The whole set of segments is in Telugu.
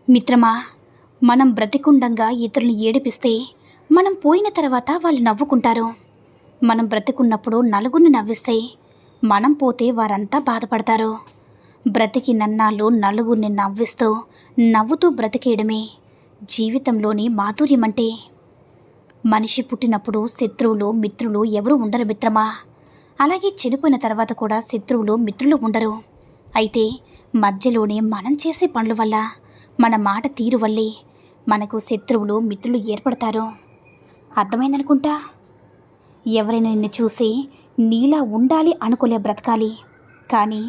మిత్రమా, మనం బ్రతికుండంగా ఇతరులను ఏడిపిస్తే మనం పోయిన తర్వాత వాళ్ళు నవ్వుకుంటారు. మనం బ్రతికున్నప్పుడు నలుగురిని నవ్విస్తే మనం పోతే వారంతా బాధపడతారు. బ్రతికి నన్నాళ్ళు నలుగురిని నవ్విస్తూ నవ్వుతూ బ్రతికేయడమే జీవితంలోని మాధుర్యమంటే. మనిషి పుట్టినప్పుడు శత్రువులు మిత్రులు ఎవరూ ఉండరు మిత్రమా. అలాగే చనిపోయిన తర్వాత కూడా శత్రువులు మిత్రులు ఉండరు. అయితే మధ్యలోనే మనం చేసే పనుల వల్ల, మన మాట తీరు వల్లే మనకు శత్రువులు మిత్రులు ఏర్పడతారు. అర్థమైందనుకుంటా. ఎవరైనా నిన్ను చూసి నీలా ఉండాలి అనుకోలే బ్రతకాలి, కానీ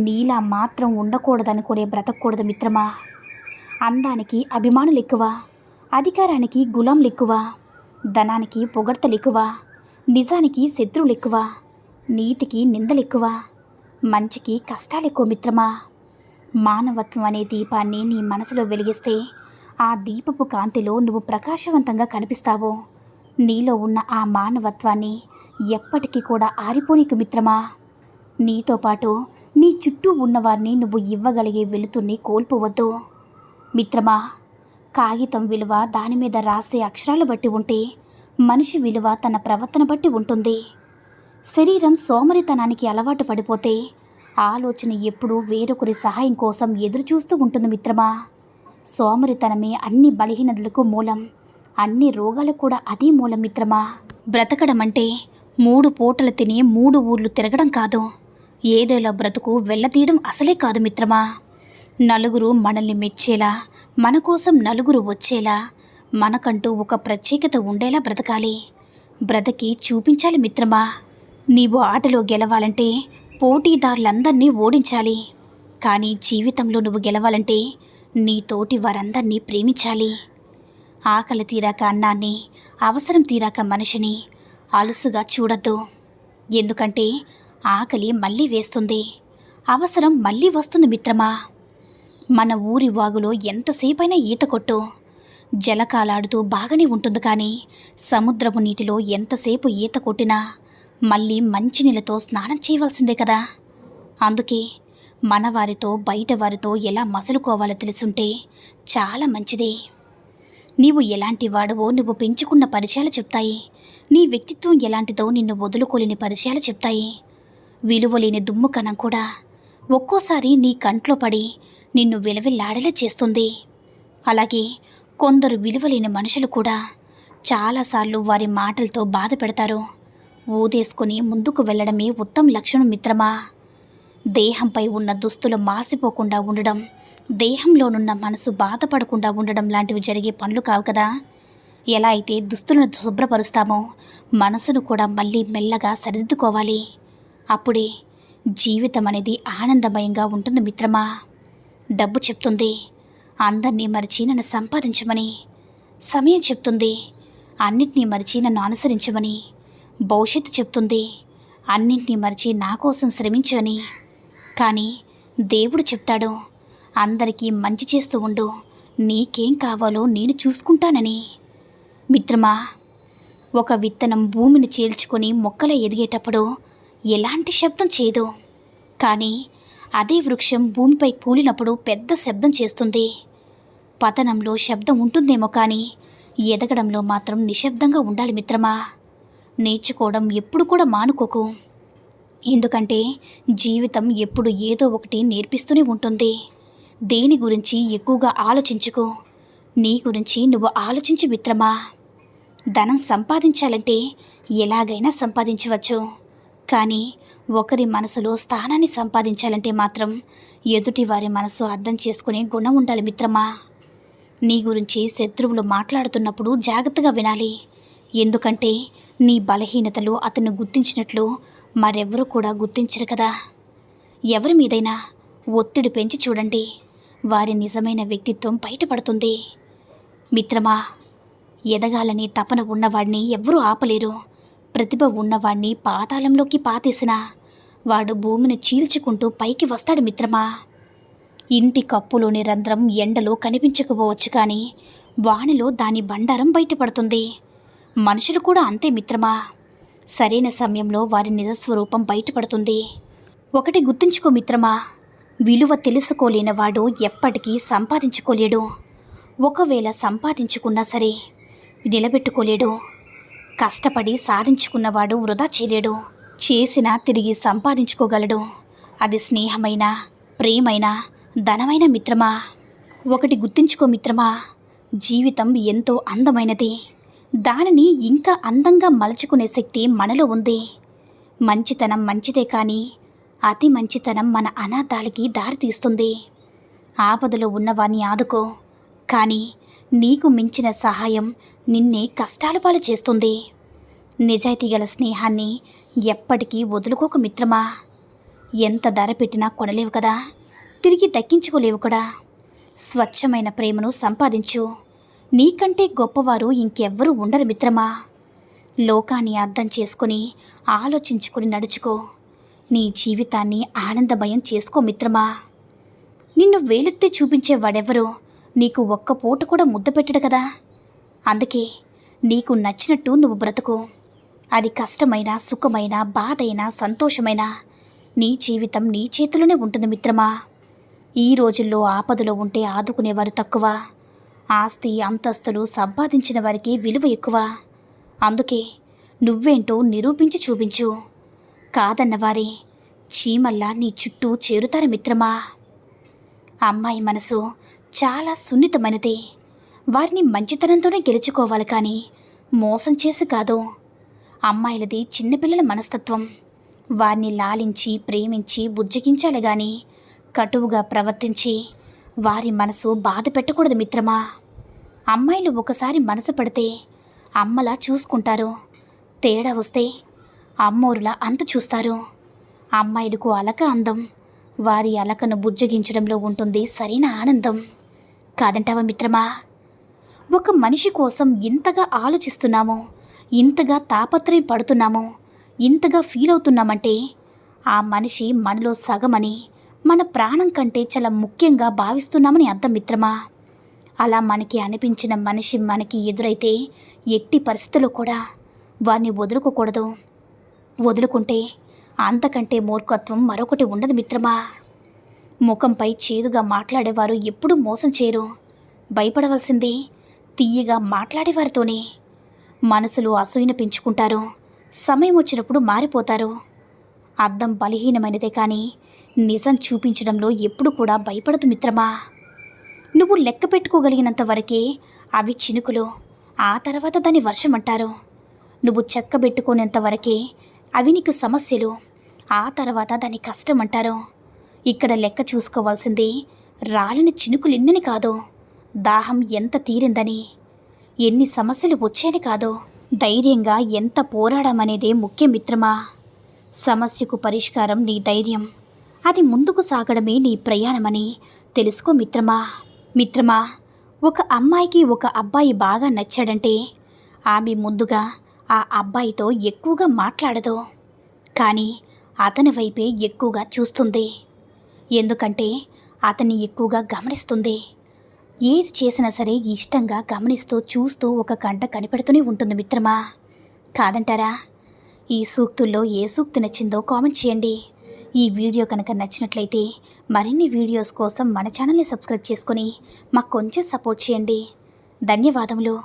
నీలా మాత్రం ఉండకూడదనుకోలే బ్రతకూడదు మిత్రమా. అందానికి అభిమానులు ఎక్కువ, అధికారానికి గులాంలు ఎక్కువ, ధనానికి పొగడ్తలు ఎక్కువ, నిజానికి శత్రువులు ఎక్కువ, నీతికి నిందలు ఎక్కువ, మంచికి కష్టాలు ఎక్కువ మిత్రమా. మానవత్వం అనే దీపాన్ని నీ మనసులో వెలిగిస్తే ఆ దీపపు కాంతిలో నువ్వు ప్రకాశవంతంగా కనిపిస్తావు. నీలో ఉన్న ఆ మానవత్వాన్ని ఎప్పటికీ కూడా ఆరిపోనీకు మిత్రమా. నీతో పాటు నీ చుట్టూ ఉన్నవారిని నువ్వు ఇవ్వగలిగే వెలుతుర్ని కోల్పోవద్దు మిత్రమా. కాగితం విలువ దాని మీద రాసే అక్షరాలు బట్టి ఉంటే మనిషి విలువ తన ప్రవర్తన బట్టి ఉంటుంది. శరీరం సోమరితనానికి అలవాటు పడిపోతే ఆలోచన ఎప్పుడూ వేరొకరి సహాయం కోసం ఎదురు చూస్తూ ఉంటుంది మిత్రమా. సోమరితనమే అన్ని బలహీనతలకు మూలం, అన్ని రోగాలకు కూడా అదే మూలం మిత్రమా. బ్రతకడం అంటే 3 పూటలు తిని 3 ఊర్లు తిరగడం కాదు. ఏదేలా బ్రతుకు వెళ్ళతీయడం అసలే కాదు మిత్రమా. నలుగురు మనల్ని మెచ్చేలా, మన కోసం నలుగురు వచ్చేలా, మనకంటూ ఒక ప్రత్యేకత ఉండేలా బ్రతకాలి. బ్రతికి చూపించాలి మిత్రమా. నీవు ఆటలో గెలవాలంటే పోటీదారులందరినీ ఓడించాలి. కానీ జీవితంలో నువ్వు గెలవాలంటే నీ తోటి వారందరినీ ప్రేమించాలి. ఆకలి తీరాక అన్నాన్ని, అవసరం తీరాక మనిషిని అలుసుగా చూడద్దు. ఎందుకంటే ఆకలి మళ్ళీ వేస్తుంది, అవసరం మళ్ళీ వస్తుంది మిత్రమా. మన ఊరి వాగులో ఎంతసేపైనా ఈత కొట్టు, జలకాలాడుతూ బాగానే ఉంటుంది. కానీ సముద్రపు నీటిలో ఎంతసేపు ఈత కొట్టినా మళ్ళీ మంచినీళ్ళతో స్నానం చేయవలసిందే కదా. అందుకే మన వారితో బయట వారితో ఎలా మసలుకోవాలో తెలుసుంటే చాలా మంచిది. నీవు ఎలాంటి వాడవో నువ్వు పెంచుకున్న పరిచయాలు చెప్తాయి. నీ వ్యక్తిత్వం ఎలాంటిదో నిన్ను వదులుకోలేని పరిచయాలు చెప్తాయి. విలువలేని దుమ్ము కణం కూడా ఒక్కోసారి నీ కంట్లో పడి నిన్ను విలవిల్లాడేలా చేస్తుంది. అలాగే కొందరు విలువలేని మనుషులు కూడా చాలాసార్లు వారి మాటలతో బాధ పెడతారు. ఊదేసుకొని ముందుకు వెళ్ళడమే ఉత్తమ లక్షణం మిత్రమా. దేహంపై ఉన్న దుస్తులు మాసిపోకుండా ఉండడం, దేహంలోనున్న మనసు బాధపడకుండా ఉండడం లాంటివి జరిగే పనులు కావు కదా. ఎలా అయితే దుస్తులను శుభ్రపరుస్తామో మనసును కూడా మళ్ళీ మెల్లగా సరిదిద్దుకోవాలి. అప్పుడే జీవితం అనేది ఆనందమయంగా ఉంటుంది మిత్రమా. డబ్బు చెప్తుంది అందరినీ మరిచి నన్ను సంపాదించమని, సమయం చెప్తుంది అన్నిటినీ మరిచి నన్ను అనుసరించమని, భవిష్యత్తు చెప్తుంది అన్నింటినీ మరిచి నా కోసం శ్రమించని. కానీ దేవుడు చెప్తాడు అందరికీ మంచి చేస్తూ ఉండు, నీకేం కావాలో నేను చూసుకుంటానని. మిత్రమా, ఒక విత్తనం భూమిని చీల్చుకొని మొక్కల ఎదిగేటప్పుడు ఎలాంటి శబ్దం చేయదు. కానీ అదే వృక్షం భూమిపై కూలినప్పుడు పెద్ద శబ్దం చేస్తుంది. పతనంలో శబ్దం ఉంటుందేమో కానీ ఎదగడంలో మాత్రం నిశ్శబ్దంగా ఉండాలి మిత్రమా. నేర్చుకోవడం ఎప్పుడు కూడా మానుకోకు. ఎందుకంటే జీవితం ఎప్పుడు ఏదో ఒకటి నేర్పిస్తూనే ఉంటుంది. దేని గురించి ఎక్కువగా ఆలోచించుకో, నీ గురించి నువ్వు ఆలోచించు మిత్రమా. ధనం సంపాదించాలంటే ఎలాగైనా సంపాదించవచ్చు. కానీ ఒకరి మనసులో స్థానాన్ని సంపాదించాలంటే మాత్రం ఎదుటి వారి మనసు అర్థం చేసుకునే గుణం ఉండాలి మిత్రమా. నీ గురించి శత్రువులు మాట్లాడుతున్నప్పుడు జాగ్రత్తగా వినాలి. ఎందుకంటే నీ బలహీనతలు అతను గుర్తించినట్లు మరెవ్వరూ కూడా గుర్తించరు కదా. ఎవరి మీదైనా ఒత్తిడి పెంచి చూడండి, వారి నిజమైన వ్యక్తిత్వం బయటపడుతుంది. మిత్రమా, ఎదగాలని తపన ఉన్నవాడిని ఎవ్వరూ ఆపలేరు. ప్రతిభ ఉన్నవాడిని పాతాళంలోకి పాతేసినా వాడు భూమిని చీల్చుకుంటూ పైకి వస్తాడు మిత్రమా. ఇంటి కప్పులోని రంధ్రం ఎండలో కనిపించకపోవచ్చు, కానీ వానలో దాని బండారం బయటపడుతుంది. మనుషులు కూడా అంతే మిత్రమా. సరైన సమయంలో వారి నిజస్వరూపం బయటపడుతుంది. ఒకటి గుర్తుంచుకో మిత్రమా, విలువ తెలుసుకోలేనివాడు ఎప్పటికీ సంపాదించుకోలేడు. ఒకవేళ సంపాదించుకున్నా సరే నిలబెట్టుకోలేడు. కష్టపడి సాధించుకున్నవాడు వృధా చేయలేడు. చేసినా తిరిగి సంపాదించుకోగలడు. అది స్నేహమైనా, ప్రేమైనా, ధనమైన మిత్రమా. ఒకటి గుర్తుంచుకో మిత్రమా, జీవితం ఎంతో అందమైనది. దానిని ఇంకా అందంగా మలుచుకునే శక్తి మనలో ఉంది. మంచితనం మంచిదే, కానీ అతి మంచితనం మన అనాథాలకి దారితీస్తుంది. ఆపదలో ఉన్నవాన్ని ఆదుకో, కానీ నీకు మించిన సహాయం నిన్నే కష్టాల పాలు చేస్తుంది. నిజాయితీ గల స్నేహాన్ని ఎప్పటికీ వదులుకోక మిత్రమా. ఎంత ధర పెట్టినా కొనలేవు కదా, తిరిగి దక్కించుకోలేవు కూడా. స్వచ్ఛమైన ప్రేమను సంపాదించు. నీకంటే గొప్పవారు ఇంకెవ్వరూ ఉండరు మిత్రమా. లోకాన్ని అర్థం చేసుకుని ఆలోచించుకుని నడుచుకో. నీ జీవితాన్ని ఆనందమయం చేసుకో మిత్రమా. నిన్ను వేలెత్తి చూపించేవాడెవరో నీకు ఒక్క పూట కూడా ముద్ద పెట్టడు కదా. అందుకే నీకు నచ్చినట్టు నువ్వు బ్రతుకు. అది కష్టమైనా, సుఖమైనా, బాధైనా, సంతోషమైనా నీ జీవితం నీ చేతిలోనే ఉంటుంది మిత్రమా. ఈ రోజుల్లో ఆపదలో ఉంటే ఆదుకునేవారు తక్కువ. ఆస్తి అంతస్తులు సంపాదించిన వారికి విలువ ఎక్కువ. అందుకే నువ్వేంటో నిరూపించి చూపించు. కాదన్నవారే చీమల్లా నీ చుట్టూ చేరుతారు మిత్రమా. అమ్మాయి మనసు చాలా సున్నితమైనది. వారిని మంచితనంతోనే గెలుచుకోవాలి, కానీ మోసం చేసి కాదు. అమ్మాయిలది చిన్నపిల్లల మనస్తత్వం. వారిని లాలించి, ప్రేమించి, బుజ్జగించాలి గాని కటువుగా ప్రవర్తించి వారి మనసు బాధ పెట్టకూడదు మిత్రమా. అమ్మాయిలు ఒకసారి మనసు పడితే అమ్మలా చూసుకుంటారు. తేడా వస్తే అమ్మోరులా అంతు చూస్తారు. అమ్మాయిలకు అలక అందం. వారి అలకను బుజ్జగించడంలో ఉంటుంది సరైన ఆనందం. కాదంటావా మిత్రమా? ఒక మనిషి కోసం ఇంతగా ఆలోచిస్తున్నాము, ఇంతగా తాపత్రయం పడుతున్నాము, ఇంతగా ఫీల్ అవుతున్నామంటే ఆ మనిషి మనలో సగమని, మన ప్రాణం కంటే చాలా ముఖ్యంగా భావిస్తున్నామని అర్థం మిత్రమా. అలా మనకి అనిపించిన మనిషి మనకి ఎదురైతే ఎట్టి పరిస్థితుల్లో కూడా వారిని వదులుకోకూడదు. వదులుకుంటే అంతకంటే మూర్ఖత్వం మరొకటి ఉండదు మిత్రమా. ముఖంపై చేదుగా మాట్లాడేవారు ఎప్పుడూ మోసం చేయరు. భయపడవలసింది తీయగా మాట్లాడేవారితోనే. మనసులో అసూయను పెంచుకుంటారు. సమయం వచ్చినప్పుడు మారిపోతారు. అర్థం బలహీనమైనదే, కానీ నిజం చూపించడంలో ఎప్పుడు కూడా భయపడదు మిత్రమా. నువ్వు లెక్క పెట్టుకోగలిగినంత వరకే అవి చినుకులు, ఆ తర్వాత దాన్ని వర్షం అంటారు. నువ్వు చెక్కబెట్టుకునేంత వరకే అవి నీకు సమస్యలు, ఆ తర్వాత దాన్ని కష్టం అంటారు. ఇక్కడ లెక్క చూసుకోవాల్సింది రాలిన చినుకులు ఎన్నని కాదు, దాహం ఎంత తీరిందని, ఎన్ని సమస్యలు వచ్చాయని కాదు, ధైర్యంగా ఎంత పోరాడామనేదే ముఖ్యం మిత్రమా. సమస్యకు పరిష్కారం నీ ధైర్యం, అది ముందుకు సాగడమే నీ ప్రయాణమని తెలుసుకో మిత్రమా. మిత్రమా, ఒక అమ్మాయికి ఒక అబ్బాయి బాగా నచ్చాడంటే ఆమె ముందుగా ఆ అబ్బాయితో ఎక్కువగా మాట్లాడదు, కానీ అతని వైపే ఎక్కువగా చూస్తుంది. ఎందుకంటే అతన్ని ఎక్కువగా గమనిస్తుంది. ఏది చేసినా సరే ఇష్టంగా గమనిస్తూ చూస్తూ ఒక కంట కనిపెడుతూనే ఉంటుంది మిత్రమా. కాదంటారా? ఈ సూక్తుల్లో ఏ సూక్తి నచ్చిందో కామెంట్ చేయండి. ఈ వీడియో కనుక నచ్చినట్లయితే మరిన్ని వీడియోస్ కోసం మన ఛానల్ని సబ్స్క్రైబ్ చేసుకొని మాకు కొంచెం సపోర్ట్ చేయండి. ధన్యవాదములు.